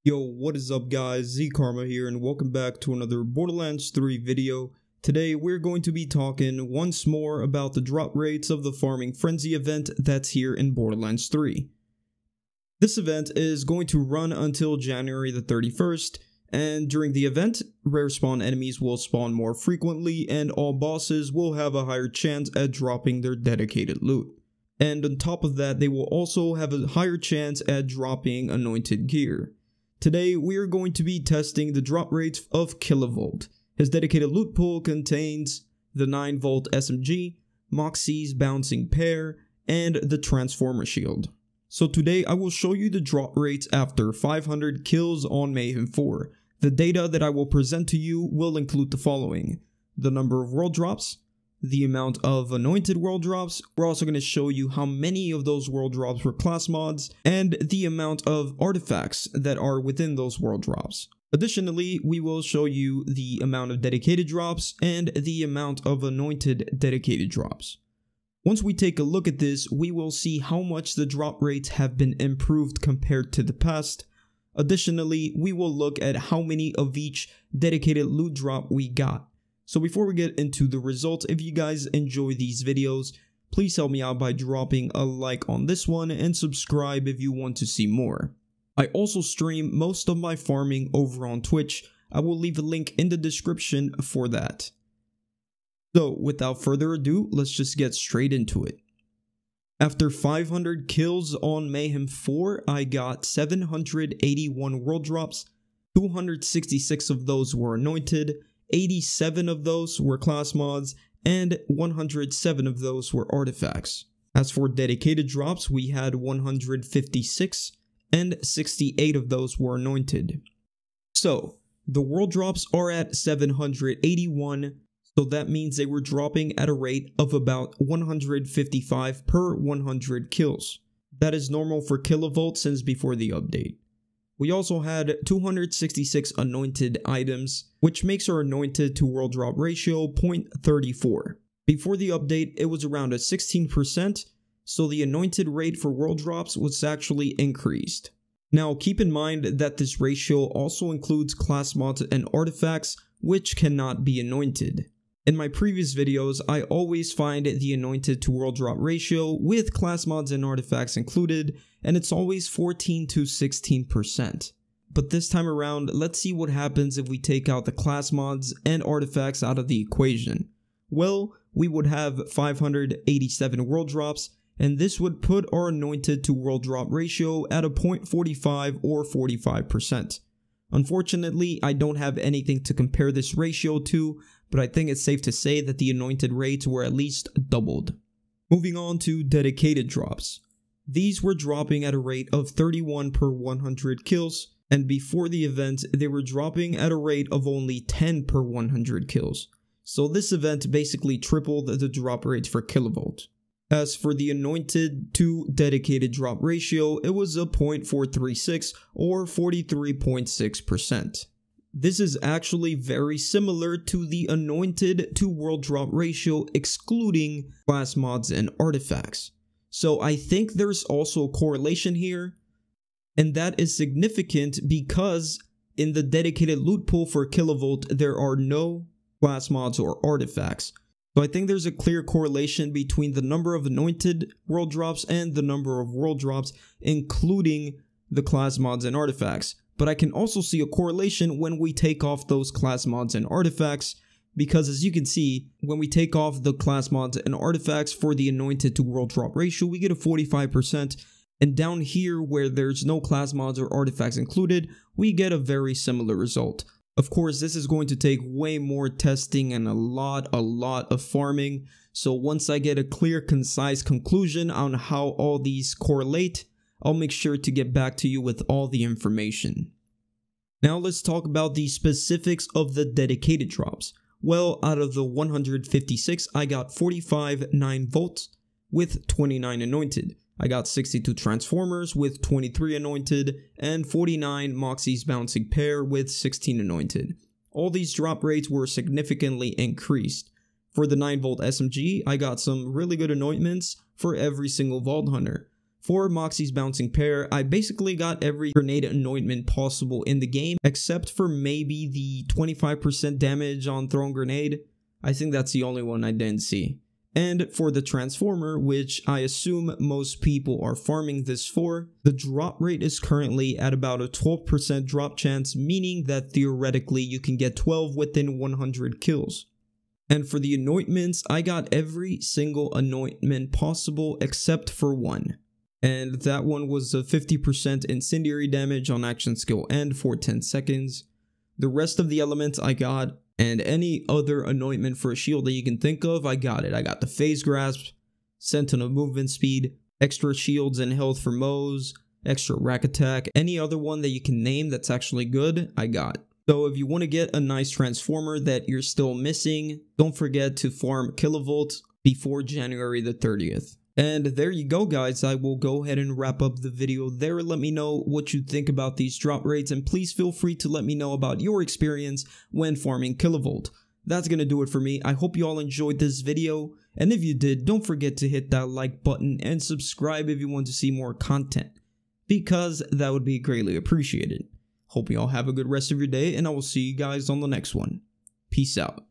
Yo, what is up guys, Z Karma here and welcome back to another Borderlands 3 video. Today we're going to be talking once more about the drop rates of the Farming Frenzy event that's here in Borderlands 3. This event is going to run until January the 31st, and during the event, rare spawn enemies will spawn more frequently and all bosses will have a higher chance at dropping their dedicated loot. And on top of that, they will also have a higher chance at dropping anointed gear. Today, we are going to be testing the drop rates of Killavolt. His dedicated loot pool contains the 9-volt SMG, Moxie's bouncing pair, and the transformer shield. So today, I will show you the drop rates after 500 kills on Mayhem 4. The data that I will present to you will include the following: the number of world drops, the amount of anointed world drops, we're also going to show you how many of those world drops were class mods, and the amount of artifacts that are within those world drops. Additionally, we will show you the amount of dedicated drops and the amount of anointed dedicated drops. Once we take a look at this, we will see how much the drop rates have been improved compared to the past. Additionally, we will look at how many of each dedicated loot drop we got. So before we get into the results, if you guys enjoy these videos, please help me out by dropping a like on this one and subscribe if you want to see more. I also stream most of my farming over on Twitch. I will leave a link in the description for that. So without further ado, let's just get straight into it. After 500 kills on Mayhem 4, I got 781 world drops, 266 of those were anointed, 87 of those were class mods, and 107 of those were artifacts. As for dedicated drops, we had 156, and 68 of those were anointed. So, the world drops are at 781, so that means they were dropping at a rate of about 155 per 100 kills. That is normal for Killavolt since before the update. We also had 266 anointed items, which makes our anointed to world drop ratio 0.34. Before the update, it was around at 16%, so the anointed rate for world drops was actually increased. Now keep in mind that this ratio also includes class mods and artifacts, which cannot be anointed. In my previous videos, I always find the anointed to world drop ratio with class mods and artifacts included, and it's always 14 to 16%. But this time around, let's see what happens if we take out the class mods and artifacts out of the equation. Well, we would have 587 world drops, and this would put our anointed to world drop ratio at a 0.45 or 45%. Unfortunately, I don't have anything to compare this ratio to, but I think it's safe to say that the anointed rates were at least doubled. Moving on to dedicated drops. These were dropping at a rate of 31 per 100 kills, and before the event, they were dropping at a rate of only 10 per 100 kills. So this event basically tripled the drop rates for Killavolt. As for the anointed to dedicated drop ratio, it was a 0.436 or 43.6%. This is actually very similar to the anointed to world drop ratio excluding class mods and artifacts. So I think there's also a correlation here, and that is significant because in the dedicated loot pool for Killavolt there are no class mods or artifacts. So I think there's a clear correlation between the number of anointed world drops and the number of world drops, including the class mods and artifacts. But I can also see a correlation when we take off those class mods and artifacts, because as you can see, when we take off the class mods and artifacts for the anointed to world drop ratio, we get a 45%, and down here where there's no class mods or artifacts included, we get a very similar result. Of course, this is going to take way more testing and a lot of farming, so once I get a clear, concise conclusion on how all these correlate, I'll make sure to get back to you with all the information. Now let's talk about the specifics of the dedicated drops. Well, out of the 156, I got 45 9-volts with 29 anointed. I got 62 transformers with 23 anointed, and 49 Moxie's bouncing pair with 16 anointed. All these drop rates were significantly increased. For the 9-volt SMG, I got some really good anointments for every single Vault Hunter. For Moxie's Bouncing Pear, I basically got every grenade anointment possible in the game, except for maybe the 25% damage on thrown grenade. I think that's the only one I didn't see. And for the Transformer, which I assume most people are farming this for, the drop rate is currently at about a 12% drop chance, meaning that theoretically you can get 12 within 100 kills. And for the anointments, I got every single anointment possible except for one. And that one was a 50% incendiary damage on action skill end for 10 seconds. The rest of the elements I got, and any other anointment for a shield that you can think of, I got it. I got the Phase Grasp, Sentinel movement speed, extra shields and health for Moes, extra rack attack, any other one that you can name that's actually good, I got. So if you want to get a nice Transformer that you're still missing, don't forget to farm Killavolt before January the 30th. And there you go, guys. I will go ahead and wrap up the video there. Let me know what you think about these drop rates, and please feel free to let me know about your experience when farming Killavolt. That's gonna do it for me. I hope you all enjoyed this video, and if you did, don't forget to hit that like button and subscribe if you want to see more content, because that would be greatly appreciated. Hope you all have a good rest of your day, and I will see you guys on the next one. Peace out.